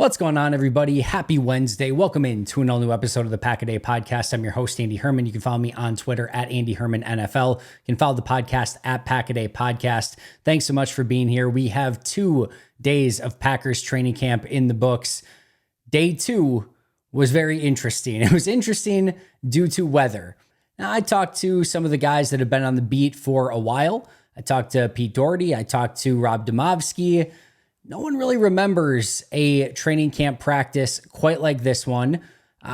What's going on, everybody? Happy Wednesday. Welcome in to an all-new episode of the Pack-A-Day Podcast. I'm your host, Andy Herman. You can follow me on Twitter at Andy Herman NFL. You can follow the podcast at Pack-A-Day Podcast. Thanks so much for being here. We have 2 days of Packers training camp in the books. Day 2 was very interesting. It was interesting due to weather. Now, I talked to some of the guys that have been on the beat for a while. I talked to Pete Doherty. I talked to Rob Demovsky. No one really remembers a training camp practice quite like this one.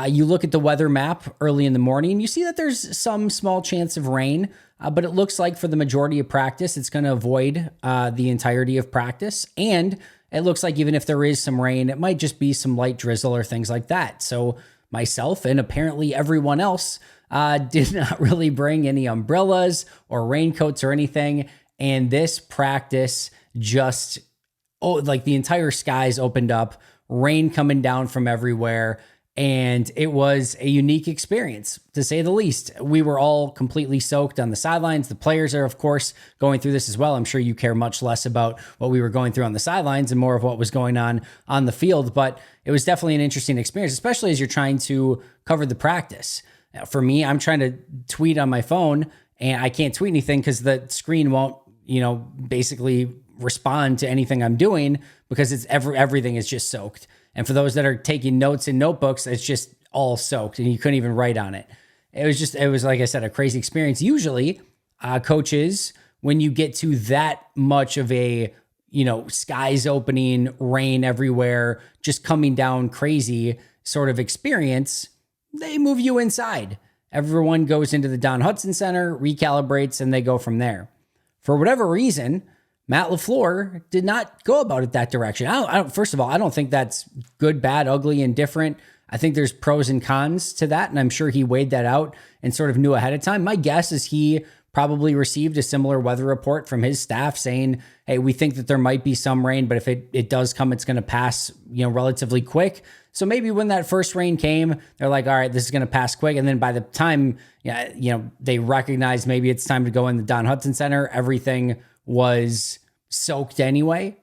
You look at the weather map early in the morning, you see that there's some small chance of rain, but it looks like for the majority of practice, it's going to avoid the entirety of practice. And it looks like even if there is some rain, it might just be some light drizzle or things like that. So myself and apparently everyone else did not really bring any umbrellas or raincoats or anything. And this practice just like the entire skies opened up, rain coming down from everywhere, and it was a unique experience, to say the least. We were all completely soaked on the sidelines. The players are, of course, going through this as well. I'm sure you care much less about what we were going through on the sidelines and more of what was going on the field, but it was definitely an interesting experience, especially as you're trying to cover the practice. For me, I'm trying to tweet on my phone, and I can't tweet anything because the screen won't, basically respond to anything I'm doing because it's everything is just soaked. And for those that are taking notes in notebooks, it's just all soaked and you couldn't even write on it. It was like I said, a crazy experience. Usually coaches, when you get to that much of a, skies opening, rain everywhere, just coming down crazy sort of experience, they move you inside. Everyone goes into the Don Hutson Center, recalibrates, and they go from there. For whatever reason, Matt LaFleur did not go about it that direction. First of all, I don't think that's good, bad, ugly, indifferent. I think there's pros and cons to that, and I'm sure he weighed that out and sort of knew ahead of time. My guess is he probably received a similar weather report from his staff saying, hey, we think that there might be some rain, but if it does come, it's going to pass, relatively quick. So maybe when that first rain came, they're like, all right, this is going to pass quick. And then by the time, they recognize maybe it's time to go in the Don Hutson Center, everything was soaked anyway.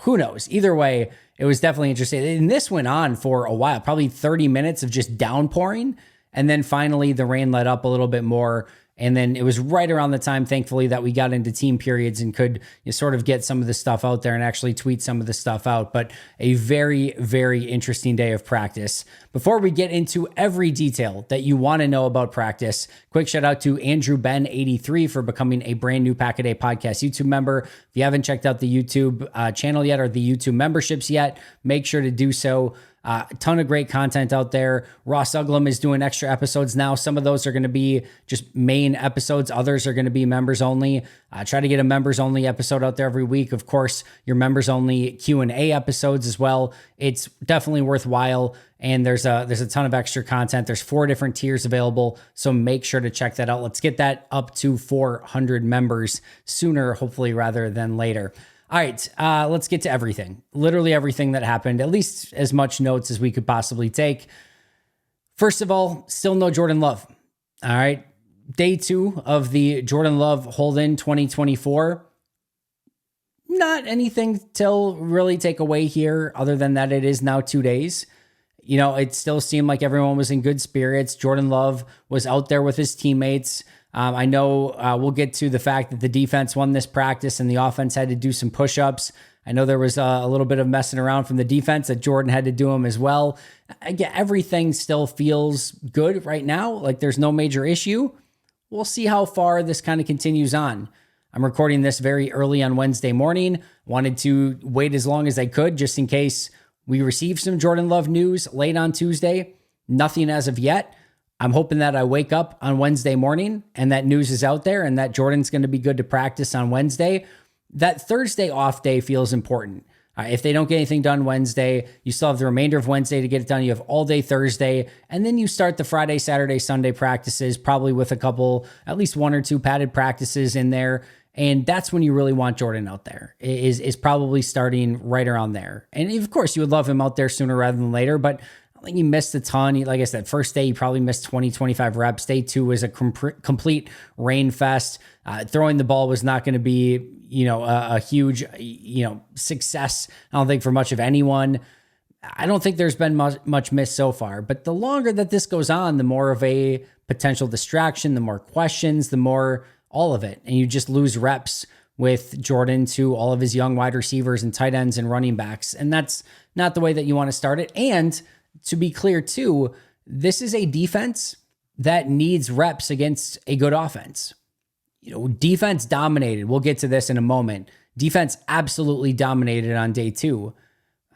Who knows? Either way, it was definitely interesting. And this went on for a while, probably 30 minutes of just downpouring. And then finally the rain let up a little bit more. And then it was right around the time, thankfully, that we got into team periods and could sort of get some of the stuff out there and actually tweet some of the stuff out. But a very, very interesting day of practice. Before we get into every detail that you want to know about practice, quick shout out to Andrew Ben 83 for becoming a brand new Pack-A-Day Podcast YouTube member. If you haven't checked out the YouTube channel yet or the YouTube memberships yet, make sure to do so. A ton of great content out there. Ross Uglum is doing extra episodes now. Some of those are going to be just main episodes. Others are going to be members only. Try to get a members only episode out there every week. Of course, your members only Q&A episodes as well. It's definitely worthwhile. And there's a ton of extra content. There's 4 different tiers available. So make sure to check that out. Let's get that up to 400 members sooner, hopefully, rather than later. All right, let's get to everything. Literally everything that happened, at least as much notes as we could possibly take. First of all, still no Jordan Love. All right, day 2 of the Jordan Love hold-in 2024. Not anything to really take away here other than that it is now 2 days. It still seemed like everyone was in good spirits. Jordan Love was out there with his teammates. I know we'll get to the fact that the defense won this practice and the offense had to do some push-ups. I know there was a little bit of messing around from the defense that Jordan had to do them as well. Again, everything still feels good right now. Like there's no major issue. We'll see how far this kind of continues on. I'm recording this very early on Wednesday morning. Wanted to wait as long as I could just in case we receive some Jordan Love news late on Tuesday. Nothing as of yet. I'm hoping that I wake up on Wednesday morning and that news is out there and that Jordan's going to be good to practice on Wednesday. That Thursday off day feels important. If they don't get anything done Wednesday, you still have the remainder of Wednesday to get it done. You have all day Thursday, and then you start the Friday, Saturday, Sunday practices, probably with a couple, at least 1 or 2 padded practices in there. And that's when you really want Jordan out there, is probably starting right around there. And of course, you would love him out there sooner rather than later, but I think he missed a ton. Like I said, first day, he probably missed 20, 25 reps. Day 2 was a complete rain fest. Throwing the ball was not going to be, a huge, success, I don't think, for much of anyone. I don't think there's been much missed so far, but the longer that this goes on, the more of a potential distraction, the more questions, the more all of it. And you just lose reps with Jordan to all of his young wide receivers and tight ends and running backs. And that's not the way that you want to start it. And to be clear too, this is a defense that needs reps against a good offense. Defense dominated. We'll get to this in a moment. Defense absolutely dominated on day 2.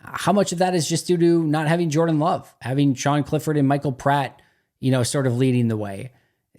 How much of that is just due to not having Jordan Love, having Sean Clifford and Michael Pratt, sort of leading the way?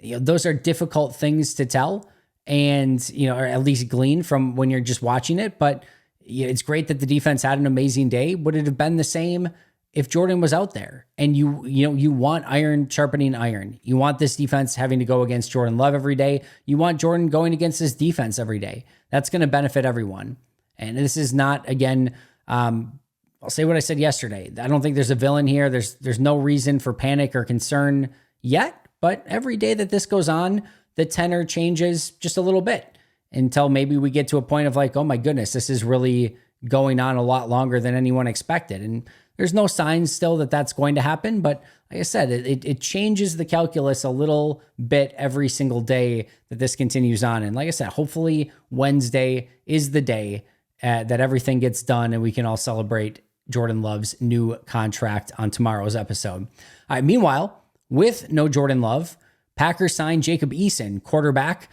Those are difficult things to tell and, or at least glean from when you're just watching it. But it's great that the defense had an amazing day. Would it have been the same if Jordan was out there? And you want iron sharpening iron. You want this defense having to go against Jordan Love every day. You want Jordan going against this defense every day. That's going to benefit everyone. And this is not, again, I'll say what I said yesterday. I don't think there's a villain here. There's no reason for panic or concern yet, but every day that this goes on, the tenor changes just a little bit until maybe we get to a point of like, oh my goodness, this is really going on a lot longer than anyone expected. And there's no signs still that that's going to happen. But like I said, it changes the calculus a little bit every single day that this continues on. And like I said, hopefully Wednesday is the day that everything gets done and we can all celebrate Jordan Love's new contract on tomorrow's episode. All right, meanwhile, with no Jordan Love, Packers signed Jacob Eason, quarterback,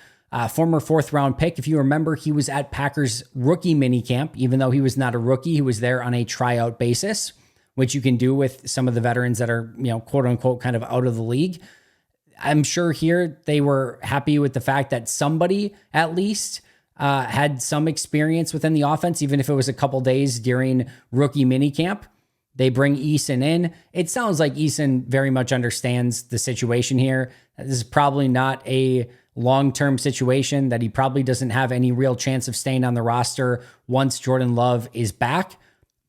former 4th-round pick. If you remember, he was at Packers rookie minicamp. Even though he was not a rookie, he was there on a tryout basis, which you can do with some of the veterans that are, quote unquote, kind of out of the league. I'm sure here they were happy with the fact that somebody at least had some experience within the offense, even if it was a couple days during rookie minicamp. They bring Eason in. It sounds like Eason very much understands the situation here. This is probably not a long-term situation, that he probably doesn't have any real chance of staying on the roster once Jordan Love is back.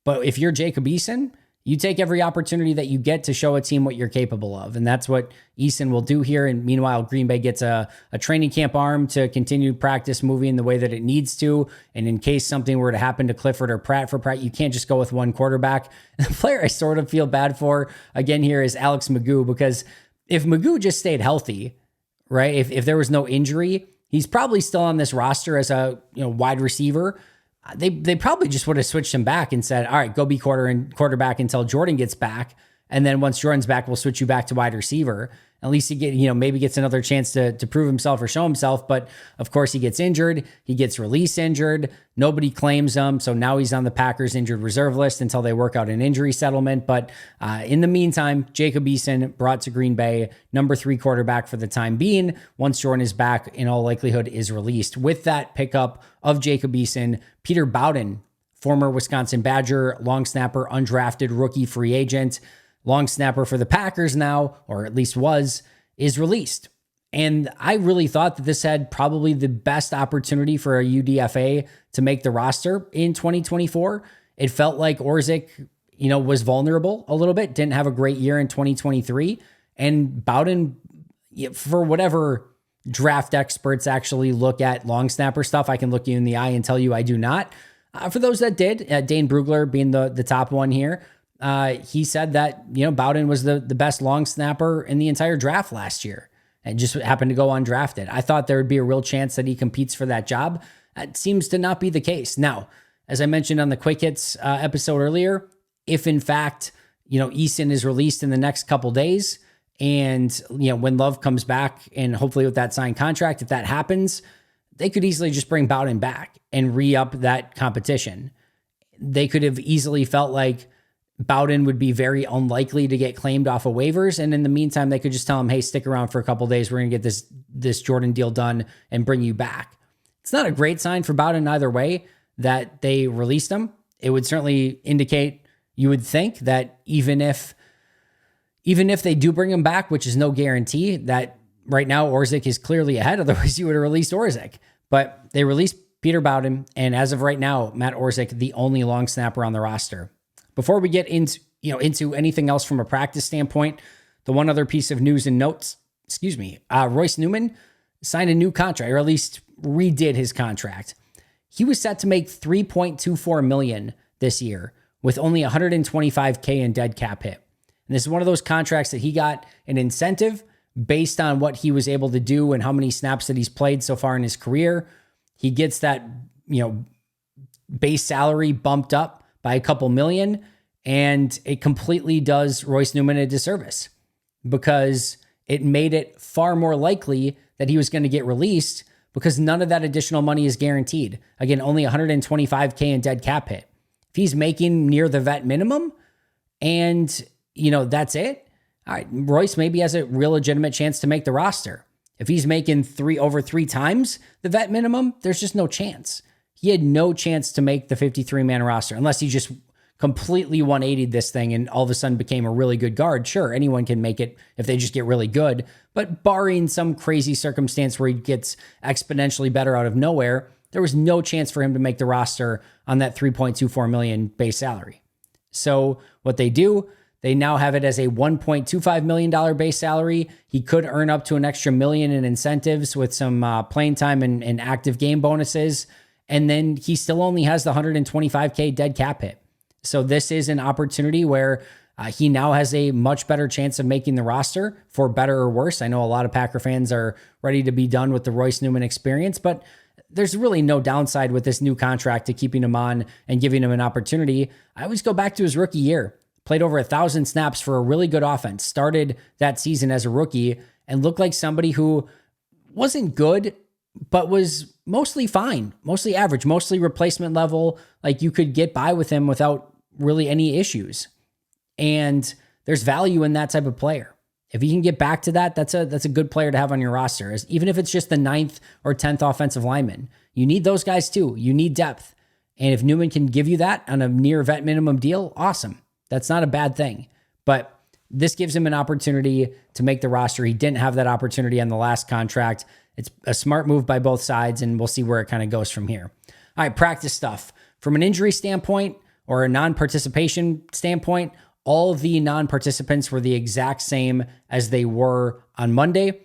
But if you're Jacob Eason, you take every opportunity that you get to show a team what you're capable of. And that's what Eason will do here. And meanwhile, Green Bay gets a training camp arm to continue practice moving the way that it needs to. And in case something were to happen to Clifford or Pratt, you can't just go with one quarterback. The player I sort of feel bad for, again, here is Alex Magoo, because if Magoo just stayed healthy, right, if there was no injury, he's probably still on this roster as a wide receiver. They probably just would have switched him back and said, all right, go be quarterback until Jordan gets back. And then once Jordan's back, we'll switch you back to wide receiver. At least he maybe gets another chance to prove himself or show himself. But of course he gets injured. He gets release injured. Nobody claims him. So now he's on the Packers injured reserve list until they work out an injury settlement. But in the meantime, Jacob Eason brought to Green Bay, number 3 quarterback for the time being. Once Jordan is back, in all likelihood is released. With that pickup of Jacob Eason, Peter Bowden, former Wisconsin Badger, long snapper, undrafted rookie free agent, long snapper for the Packers now, or at least was, is released. And I really thought that this had probably the best opportunity for a UDFA to make the roster in 2024. It felt like Orzik, was vulnerable a little bit, didn't have a great year in 2023. And Bowden, for whatever draft experts actually look at long snapper stuff, I can look you in the eye and tell you I do not. For those that did, Dane Brugler being the top one here, he said that, Bowden was the best long snapper in the entire draft last year and just happened to go undrafted. I thought there would be a real chance that he competes for that job. That seems to not be the case. Now, as I mentioned on the Quick Hits episode earlier, if in fact, Eason is released in the next couple days and, when Love comes back and hopefully with that signed contract, if that happens, they could easily just bring Bowden back and re-up that competition. They could have easily felt like Bowden would be very unlikely to get claimed off of waivers. And in the meantime, they could just tell him, hey, stick around for a couple of days. We're going to get this Jordan deal done and bring you back. It's not a great sign for Bowden either way that they released him. It would certainly indicate, you would think, that even if they do bring him back, which is no guarantee, that right now Orzik is clearly ahead. Otherwise, you would have released Orzik. But they released Peter Bowden. And as of right now, Matt Orzik, the only long snapper on the roster. Before we get into anything else from a practice standpoint, the one other piece of news and notes, Royce Newman signed a new contract, or at least redid his contract. He was set to make $3.24 million this year, with only $125K in dead cap hit. And this is one of those contracts that he got an incentive based on what he was able to do and how many snaps that he's played so far in his career. He gets that, base salary bumped up by a couple million, and it completely does Royce Newman a disservice because it made it far more likely that he was going to get released because none of that additional money is guaranteed. Again, only $125K in dead cap hit. If he's making near the vet minimum and, that's it, all right, Royce maybe has a real legitimate chance to make the roster. If he's making over three times the vet minimum, there's just no chance. He had no chance to make the 53-man roster unless he just completely 180'd this thing and all of a sudden became a really good guard. Sure, anyone can make it if they just get really good, but barring some crazy circumstance where he gets exponentially better out of nowhere, there was no chance for him to make the roster on that $3.24 million base salary. So what they do, they now have it as a $1.25 million base salary. He could earn up to an extra $1 million in incentives with some playing time and active game bonuses. And then he still only has the $125K dead cap hit. So this is an opportunity where he now has a much better chance of making the roster, for better or worse. I know a lot of Packer fans are ready to be done with the Royce Newman experience, but there's really no downside with this new contract to keeping him on and giving him an opportunity. I always go back to his rookie year. Played over 1,000 snaps for a really good offense, started that season as a rookie, and looked like somebody who wasn't good, but was mostly fine, mostly average, mostly replacement level. Like you could get by with him without really any issues. And there's value in that type of player. If he can get back to that, that's a good player to have on your roster. Even if it's just the 9th or 10th offensive lineman, you need those guys too. You need depth. And if Newman can give you that on a near vet minimum deal, awesome. That's not a bad thing. But this gives him an opportunity to make the roster. He didn't have that opportunity on the last contract. It's a smart move by both sides, and we'll see where it kind of goes from here. All right, practice stuff. From an injury standpoint or a non-participation standpoint, all of the non-participants were the exact same as they were on Monday.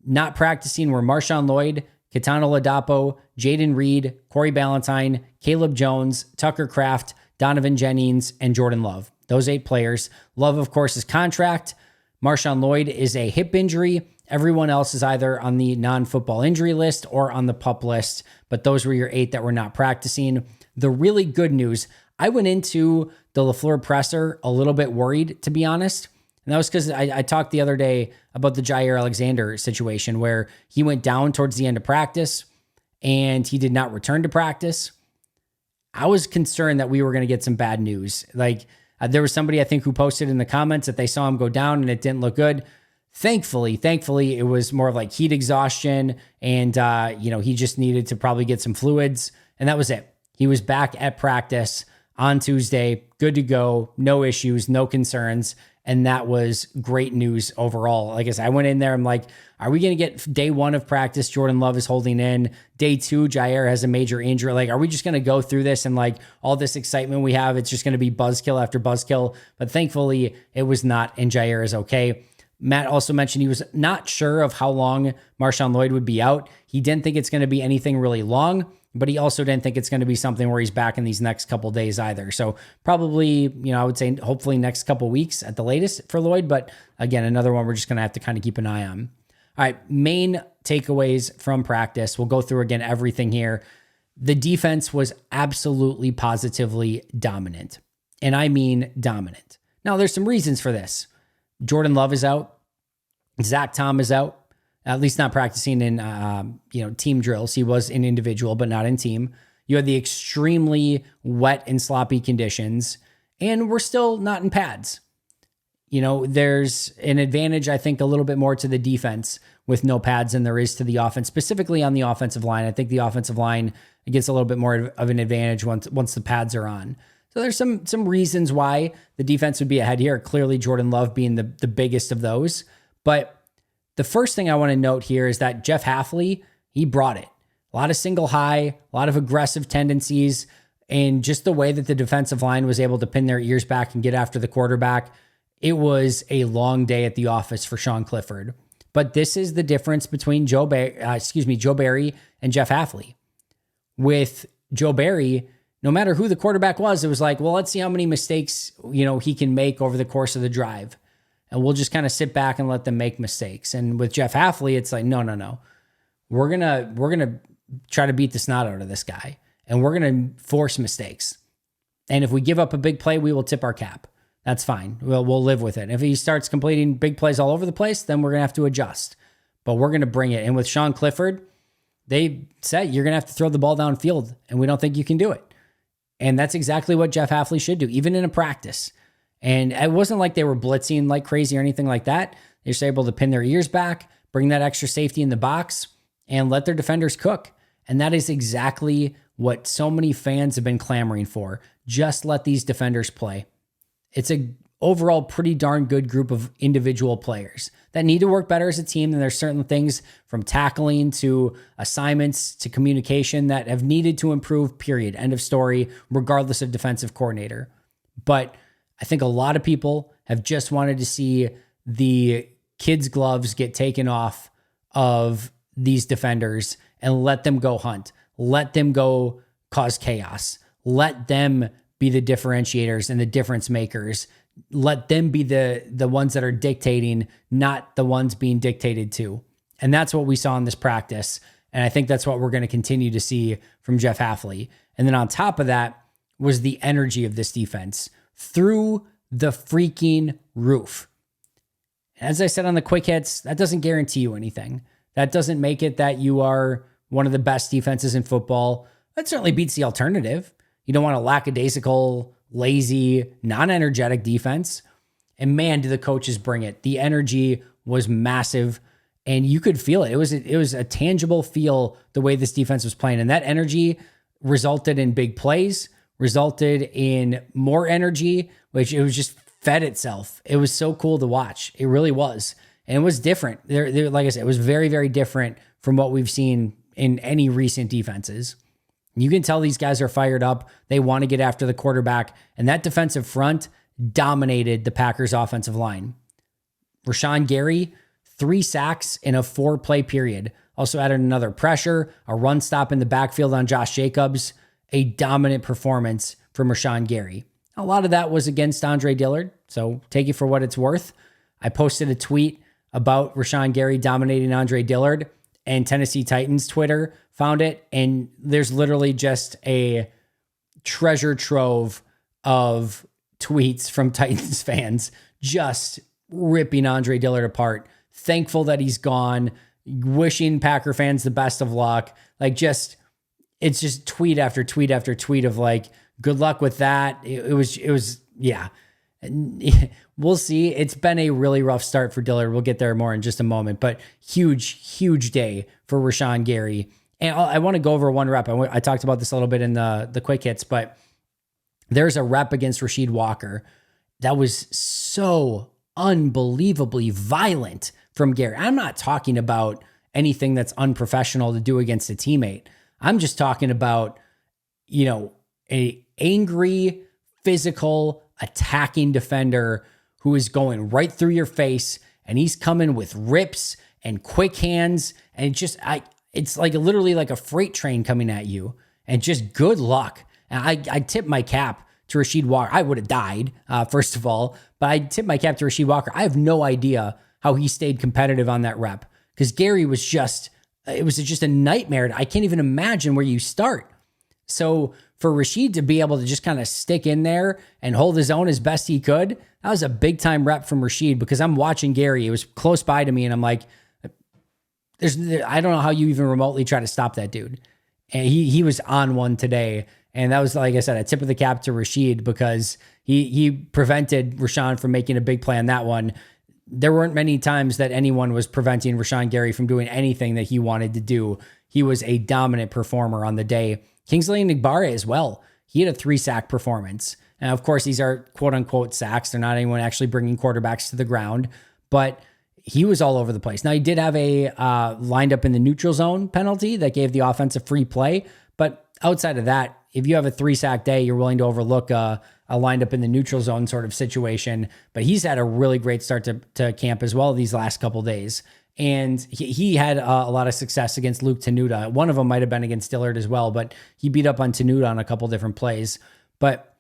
Not practicing were Marshawn Lloyd, Kitano Ladapo, Jaden Reed, Corey Ballantyne, Caleb Jones, Tucker Kraft, Donovan Jennings, and Jordan Love. Those 8 players. Love, of course, is contract. Marshawn Lloyd is a hip injury. Everyone else is either on the non-football injury list or on the PUP list, but those were your 8 that were not practicing. The really good news, I went into the LaFleur presser a little bit worried, to be honest. And that was because I talked the other day about the Jair Alexander situation where he went down towards the end of practice and he did not return to practice. I was concerned that we were going to get some bad news. There was somebody I think who posted in the comments that they saw him go down and it didn't look good. Thankfully, it was more of like heat exhaustion and, he just needed to probably get some fluids, and that was it. He was back at practice on Tuesday, good to go, no issues, no concerns, and that was great news overall. Like I said, I went in there, I'm like, are we going to get day 1 of practice? Jordan Love is holding in. Day 2, Jair has a major injury. Like, are we just going to go through this and like all this excitement we have, it's just going to be buzzkill after buzzkill? But thankfully, it was not, and Jair is okay. Matt also mentioned he was not sure of how long Marshawn Lloyd would be out. He didn't think it's going to be anything really long, but he also didn't think it's going to be something where he's back in these next couple days either. So probably, I would say hopefully next couple weeks at the latest for Lloyd. But again, another one we're just going to have to kind of keep an eye on. All right, main takeaways from practice. We'll go through again everything here. The defense was absolutely positively dominant. And I mean dominant. Now, there's some reasons for this. Jordan Love is out. Zach Tom is out, at least not practicing in team drills. He was in individual, but not in team. You had the extremely wet and sloppy conditions, and we're still not in pads. There's an advantage, I think, a little bit more to the defense with no pads than there is to the offense, specifically on the offensive line. I think the offensive line gets a little bit more of an advantage once the pads are on. So there's some reasons why the defense would be ahead here. Clearly, Jordan Love being the biggest of those. But the first thing I want to note here is that Jeff Hafley, he brought it. A lot of single high, a lot of aggressive tendencies, and just the way that the defensive line was able to pin their ears back and get after the quarterback. It was a long day at the office for Sean Clifford. But this is the difference between Joe Barry and Jeff Hafley. With Joe Barry, no matter who the quarterback was, it was like, well, let's see how many mistakes, he can make over the course of the drive. And we'll just kind of sit back and let them make mistakes. And with Jeff Hafley, it's like, no. We're gonna try to beat the snot out of this guy. And we're gonna force mistakes. And if we give up a big play, we will tip our cap. That's fine. We'll live with it. If he starts completing big plays all over the place, then we're gonna have to adjust. But we're gonna bring it. And with Sean Clifford, they said you're gonna have to throw the ball downfield, and we don't think you can do it. And that's exactly what Jeff Hafley should do, even in a practice. And it wasn't like they were blitzing like crazy or anything like that. They're just able to pin their ears back, bring that extra safety in the box, and let their defenders cook. And that is exactly what so many fans have been clamoring for. Just let these defenders play. It's a overall pretty darn good group of individual players that need to work better as a team. And there's certain things from tackling to assignments to communication that have needed to improve, period. End of story, regardless of defensive coordinator. But I think a lot of people have just wanted to see the kids' gloves get taken off of these defenders and let them go hunt. Let them go cause chaos. Let them be the differentiators and the difference makers. Let them be the ones that are dictating, not the ones being dictated to. And that's what we saw in this practice. And I think that's what we're going to continue to see from Jeff Hafley. And then on top of that was the energy of this defense through the freaking roof. As I said on the quick hits, that doesn't guarantee you anything. That doesn't make it that you are one of the best defenses in football. That certainly beats the alternative. You don't want a lackadaisical, lazy, non-energetic defense. And man, do the coaches bring it. The energy was massive, and you could feel it. It was a tangible feel the way this defense was playing. And that energy resulted in big plays, resulted in more energy, which it was just fed itself. It was so cool to watch. It really was. And it was different. Like I said, it was very, very different from what we've seen in any recent defenses. You can tell these guys are fired up. They want to get after the quarterback. And that defensive front dominated the Packers' offensive line. Rashawn Gary, 3 sacks in a 4-play period. Also added another pressure, a run stop in the backfield on Josh Jacobs. A dominant performance from Rashawn Gary. A lot of that was against Andre Dillard, so take it for what it's worth. I posted a tweet about Rashawn Gary dominating Andre Dillard, and Tennessee Titans Twitter found it, and there's literally just a treasure trove of tweets from Titans fans just ripping Andre Dillard apart, thankful that he's gone, wishing Packer fans the best of luck, it's just tweet after tweet after tweet of like, good luck with that. It was, yeah. We'll see. It's been a really rough start for Dillard. We'll get there more in just a moment, but huge day for Rashawn Gary. And I want to go over one rep. I talked about this a little bit in the quick hits, but there's a rep against Rasheed Walker that was so unbelievably violent from Gary. I'm not talking about anything that's unprofessional to do against a teammate. I'm just talking about, a angry, physical, attacking defender who is going right through your face, and he's coming with rips and quick hands, and it's like literally like a freight train coming at you, and just good luck. And I tip my cap to Rasheed Walker. I would have died, first of all, but I tip my cap to Rasheed Walker. I have no idea how he stayed competitive on that rep, because Gary was just a nightmare. I can't even imagine where you start. So for Rasheed to be able to just kind of stick in there and hold his own as best he could, that was a big time rep from Rasheed, because I'm watching Gary. It was close by to me, and I'm like, I don't know how you even remotely try to stop that dude. And he was on one today. And that was, like I said, a tip of the cap to Rasheed, because he prevented Rashawn from making a big play on that one. There weren't many times that anyone was preventing Rashawn Gary from doing anything that he wanted to do. He was a dominant performer on the day. Kingsley Enagbare as well. He had a 3-sack performance. And of course, these are quote unquote sacks. They're not anyone actually bringing quarterbacks to the ground, but he was all over the place. Now, he did have a lined up in the neutral zone penalty that gave the offense a free play. But outside of that, if you have a 3-sack day, you're willing to overlook a lined up in the neutral zone sort of situation. But he's had a really great start to camp as well these last couple days. And he had a lot of success against Luke Tenuta. One of them might have been against Dillard as well, but he beat up on Tenuta on a couple different plays. But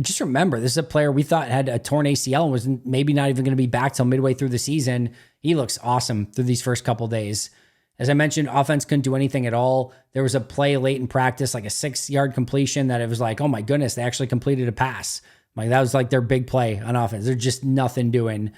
just remember, this is a player we thought had a torn ACL and was maybe not even going to be back till midway through the season. He looks awesome through these first couple days. As I mentioned, offense couldn't do anything at all. There was a play late in practice, like a 6-yard completion that it was like, oh my goodness, they actually completed a pass. Like that was like their big play on offense. There's just nothing doing.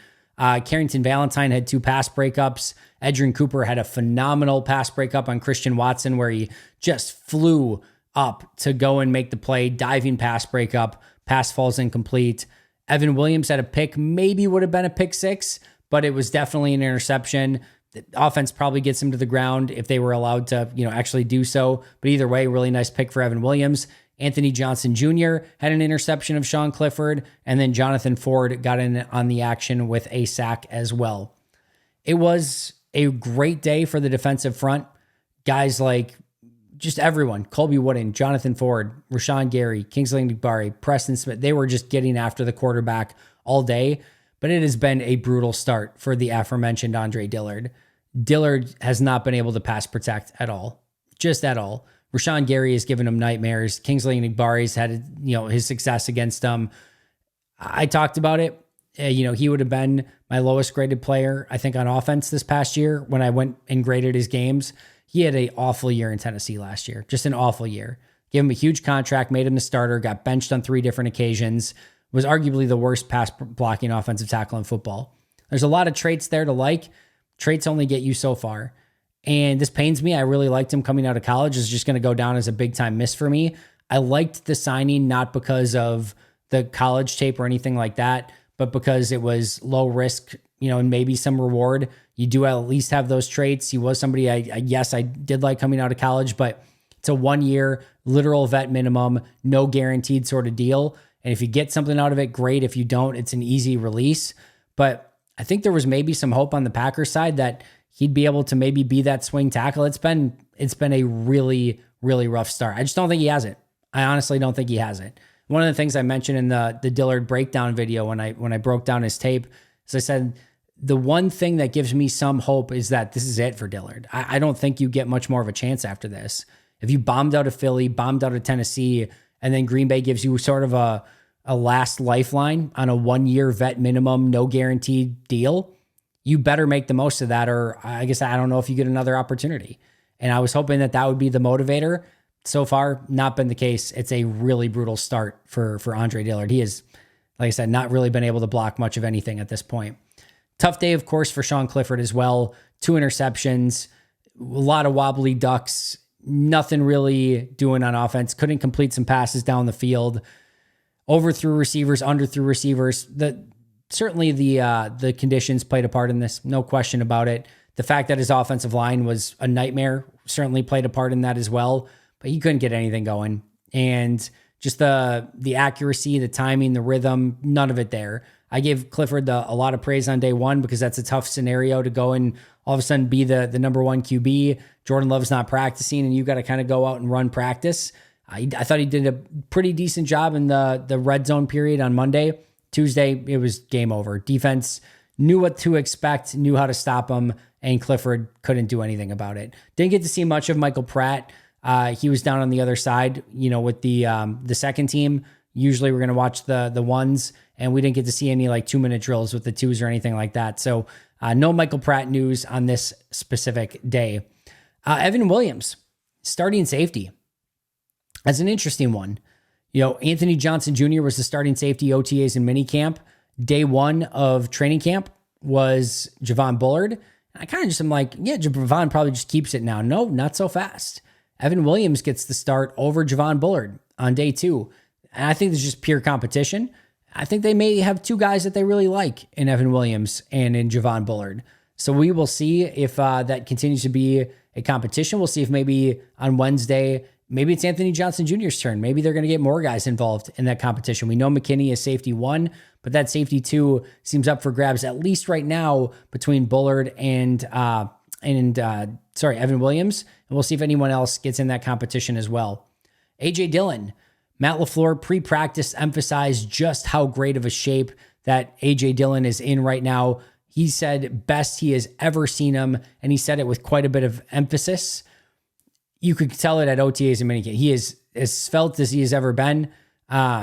Carrington Valentine had 2 pass breakups. Edgerrin Cooper had a phenomenal pass breakup on Christian Watson where he just flew up to go and make the play, diving pass breakup, pass falls incomplete. Evan Williams had a pick, maybe would have been a pick 6, but it was definitely an interception. The offense probably gets him to the ground if they were allowed to, actually do so. But either way, really nice pick for Evan Williams. Anthony Johnson Jr. had an interception of Sean Clifford, and then Jonathan Ford got in on the action with a sack as well. It was a great day for the defensive front. Guys like just everyone, Colby Wooden, Jonathan Ford, Rashawn Gary, Kingsley Enagbare, Preston Smith, they were just getting after the quarterback all day. But it has been a brutal start for the aforementioned Andre Dillard. Dillard has not been able to pass protect at all, just at all. Rashawn Gary has given him nightmares. Kingsley Enagbare had, his success against him. I talked about it. He would have been my lowest graded player, I think, on offense this past year when I went and graded his games. He had an awful year in Tennessee last year, just an awful year. Gave him a huge contract, made him the starter, got benched on 3 different occasions, was arguably the worst pass blocking offensive tackle in football. There's a lot of traits there to like. Traits only get you so far. And this pains me. I really liked him coming out of college. It's just going to go down as a big time miss for me. I liked the signing, not because of the college tape or anything like that, but because it was low risk, and maybe some reward. You do at least have those traits. He was somebody I did like coming out of college, but it's a 1-year literal vet minimum, no guaranteed sort of deal. And if you get something out of it, great. If you don't, it's an easy release. But I think there was maybe some hope on the Packers side that he'd be able to maybe be that swing tackle. It's been a really, really rough start. I just don't think he has it. I honestly don't think he has it. One of the things I mentioned in the Dillard breakdown video when I broke down his tape is I said, the one thing that gives me some hope is that this is it for Dillard. I don't think you get much more of a chance after this. If you bombed out of Philly, bombed out of Tennessee, and then Green Bay gives you sort of a last lifeline on a 1-year vet minimum, no guaranteed deal, you better make the most of that, or I guess I don't know if you get another opportunity. And I was hoping that would be the motivator. So far, not been the case. It's a really brutal start for Andre Dillard. He has, like I said, not really been able to block much of anything at this point. Tough day, of course, for Sean Clifford as well. 2 interceptions, a lot of wobbly ducks, nothing really doing on offense. Couldn't complete some passes down the field. Overthrew receivers, underthrew receivers. Certainly the conditions played a part in this, no question about it. The fact that his offensive line was a nightmare certainly played a part in that as well, but he couldn't get anything going. And just the accuracy, the timing, the rhythm, none of it there. I gave Clifford a lot of praise on day 1 because that's a tough scenario to go and all of a sudden be the number 1 QB. Jordan Love's not practicing and you got to kind of go out and run practice. I thought he did a pretty decent job in the red zone period on Monday. Tuesday, it was game over. Defense knew what to expect, knew how to stop him, and Clifford couldn't do anything about it. Didn't get to see much of Michael Pratt. He was down on the other side, with the second team. Usually we're going to watch the ones, and we didn't get to see any 2-minute drills with the 2s or anything like that. So no Michael Pratt news on this specific day. Evan Williams, starting safety. That's an interesting one. Anthony Johnson Jr. was the starting safety OTAs in minicamp. Day 1 of training camp was Javon Bullard. I kind of just am like, yeah, Javon probably just keeps it now. No, not so fast. Evan Williams gets the start over Javon Bullard on day 2. And I think there's just pure competition. I think they may have 2 guys that they really like in Evan Williams and in Javon Bullard. So we will see if that continues to be a competition. We'll see if maybe on Wednesday, maybe it's Anthony Johnson Jr.'s turn. Maybe they're going to get more guys involved in that competition. We know McKinney is safety 1, but that safety 2 seems up for grabs, at least right now, between Bullard and Evan Williams. And we'll see if anyone else gets in that competition as well. A.J. Dillon, Matt LaFleur pre-practice emphasized just how great of a shape that A.J. Dillon is in right now. He said best he has ever seen him, and he said it with quite a bit of emphasis. You could tell it at OTAs and minicamp. He is as svelte as he has ever been.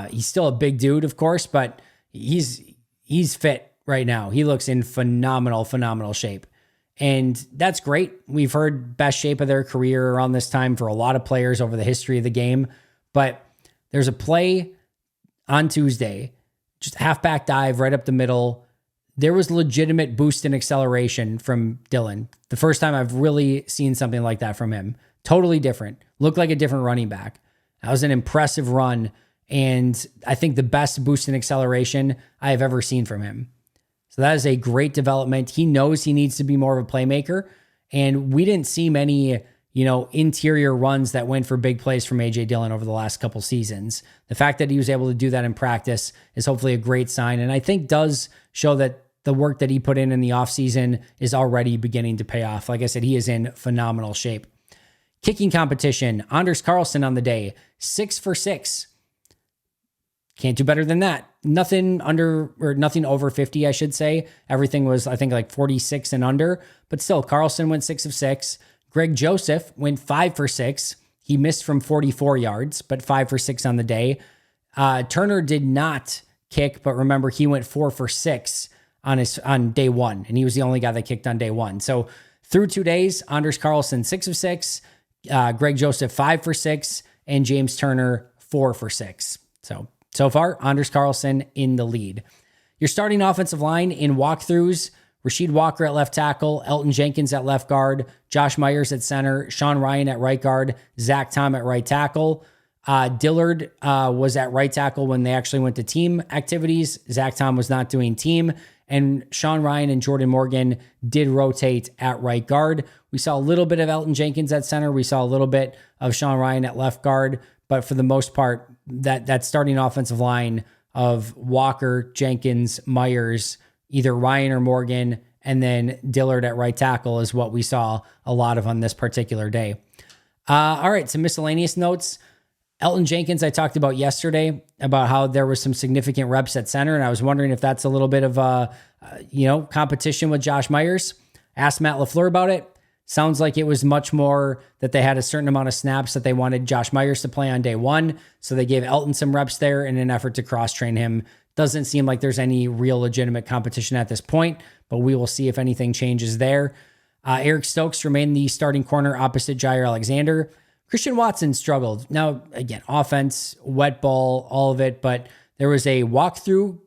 He's still a big dude, of course, but he's fit right now. He looks in phenomenal shape. And that's great. We've heard best shape of their career around this time for a lot of players over the history of the game. But there's a play on Tuesday, just halfback dive right up the middle. There was legitimate boost in acceleration from Dillard. The first time I've really seen something like that from him. Totally different. Looked like a different running back. That was an impressive run. And I think the best boost in acceleration I have ever seen from him. So that is a great development. He knows he needs to be more of a playmaker. And we didn't see many, interior runs that went for big plays from A.J. Dillard over the last couple seasons. The fact that he was able to do that in practice is hopefully a great sign. And I think does show that the work that he put in the offseason is already beginning to pay off. Like I said, he is in phenomenal shape. Kicking competition, Anders Carlson on the day, 6 for 6. Can't do better than that. Nothing over 50, I should say. Everything was, I think, like 46 and under. But still, Carlson went 6 of 6. Greg Joseph went 5 for 6. He missed from 44 yards, but 5 for 6 on the day. Turner did not kick, but remember, he went 4 for 6 on day one, and he was the only guy that kicked on day one. So through 2 days, Anders Carlson 6 of 6, Greg Joseph 5 for 6, and James Turner 4 for 6. So far, Anders Carlson in the lead. Your starting offensive line in walkthroughs: Rasheed Walker at left tackle, Elton Jenkins at left guard, Josh Myers at center, Sean Ryan at right guard, Zach Tom at right tackle. Dillard was at right tackle when they actually went to team activities. Zach Tom was not doing team. And Sean Ryan and Jordan Morgan did rotate at right guard. We saw a little bit of Elton Jenkins at center. We saw a little bit of Sean Ryan at left guard. But for the most part, that starting offensive line of Walker, Jenkins, Myers, either Ryan or Morgan, and then Dillard at right tackle is what we saw a lot of on this particular day. All right, some miscellaneous notes. Elton Jenkins, I talked about yesterday about how there was some significant reps at center, and I was wondering if that's a little bit of competition with Josh Myers. Asked Matt LaFleur about it. Sounds like it was much more that they had a certain amount of snaps that they wanted Josh Myers to play on day one, so they gave Elton some reps there in an effort to cross-train him. Doesn't seem like there's any real legitimate competition at this point, but we will see if anything changes there. Eric Stokes remained the starting corner opposite Jair Alexander. Christian Watson struggled. Now, again, offense, wet ball, all of it, but there was a walkthrough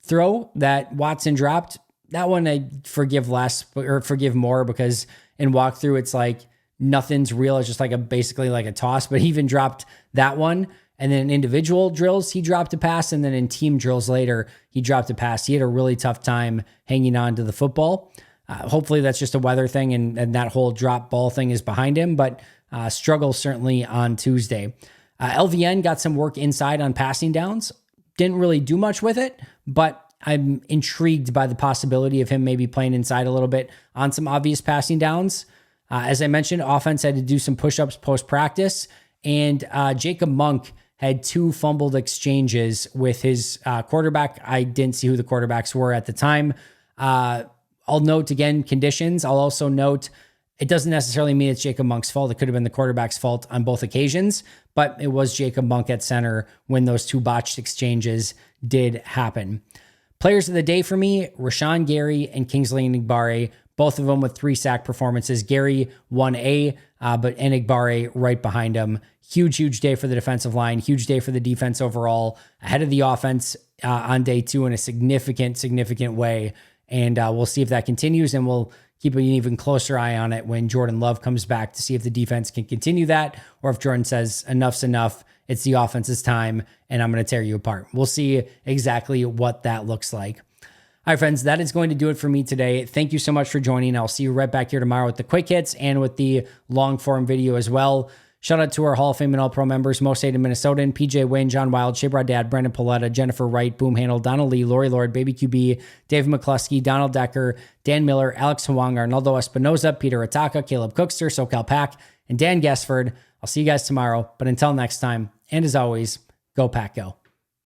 throw that Watson dropped. That one I forgive more because in walkthrough, it's like nothing's real. It's just like basically like a toss, but he even dropped that one. And then in individual drills, he dropped a pass. And then in team drills later, he dropped a pass. He had a really tough time hanging on to the football. Hopefully that's just a weather thing and that whole drop ball thing is behind him, but struggle certainly on Tuesday. LVN got some work inside on passing downs. Didn't really do much with it, but I'm intrigued by the possibility of him maybe playing inside a little bit on some obvious passing downs. As I mentioned, offense had to do some push-ups post-practice, and Jacob Monk had 2 fumbled exchanges with his quarterback. I didn't see who the quarterbacks were at the time. I'll note, again, conditions. I'll also note it doesn't necessarily mean it's Jacob Monk's fault. It could have been the quarterback's fault on both occasions, but it was Jacob Monk at center when those 2 botched exchanges did happen. Players of the day for me, Rashawn Gary and Kingsley Enagbare, both of them with 3 sack performances. Gary 1A, but Enagbare right behind him. Huge day for the defensive line. Huge day for the defense overall. Ahead of the offense on day 2 in a significant way. And we'll see if that continues, and we'll keep an even closer eye on it when Jordan Love comes back to see if the defense can continue that, or if Jordan says enough's enough, it's the offense's time, and I'm going to tear you apart. We'll see exactly what that looks like. All right, friends, that is going to do it for me today. Thank you so much for joining. I'll see you right back here tomorrow with the quick hits and with the long form video as well. Shout out to our Hall of Fame and All-Pro members, Most Hated Minnesotan, PJ Wayne, John Wild, Shabrad Dad, Brandon Paletta, Jennifer Wright, Boom Handle, Donald Lee, Lori Lord, Baby QB, David McCluskey, Donald Decker, Dan Miller, Alex Huang, Arnaldo Espinoza, Peter Ataka, Caleb Cookster, SoCal Pack, and Dan Guessford. I'll see you guys tomorrow. But until next time, and as always, go Pack Go.